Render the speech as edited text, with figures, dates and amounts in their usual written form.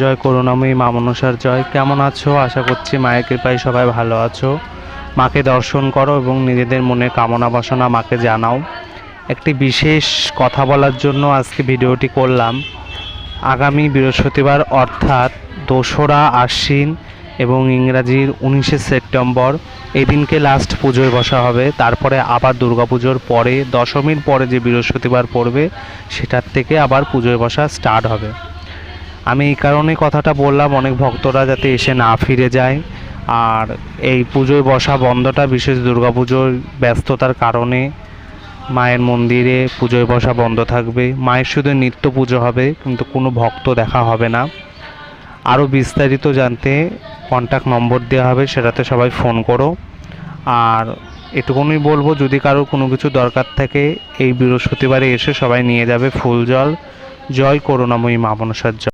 জয় করুণাময়ী মা মনসার জয়। কেমন আছো? আশা করছি মায়ের কৃপায় সবাই ভালো আছো। মাকে দর্শন করো এবং নিজেদের মনে কামনা বাসনা মাকে জানাও। একটি বিশেষ কথা বলার জন্য আজকে ভিডিওটি করলাম। আগামী বৃহস্পতিবার অর্থাৎ 2রা আশ্বিন এবং ইংরাজির 19শে সেপ্টেম্বর এই দিনকে লাস্ট পুজোয় বসা হবে। তারপরে আবার দুর্গাপুজোর পরে দশমীর পরে যে বৃহস্পতিবার পড়বে সেটার থেকে আবার পুজোয় বসা স্টার্ট হবে। আমি এই কারণে কথাটা বললাম, অনেক ভক্তরা যাতে এসে না ফিরে যায়। আর এই পুজোয় বসা বন্ধটা বিশেষ দুর্গাপুজোর ব্যস্ততার কারণে মায়ের মন্দিরে পুজোয় বসা বন্ধ থাকবে। মায়ের শুধু নিত্য পুজো হবে, কিন্তু কোনো ভক্ত দেখা হবে না। আরও বিস্তারিত জানতে কন্ট্যাক্ট নম্বর দেওয়া হবে, সেটাতে সবাই ফোন করো। আর এটুকুনই বলবো, যদি কারোর কোনো কিছু দরকার থাকে এই বৃহস্পতিবারে এসে সবাই নিয়ে যাবে ফুল জল। জয় করুণাময়ী মা মনসার জয়।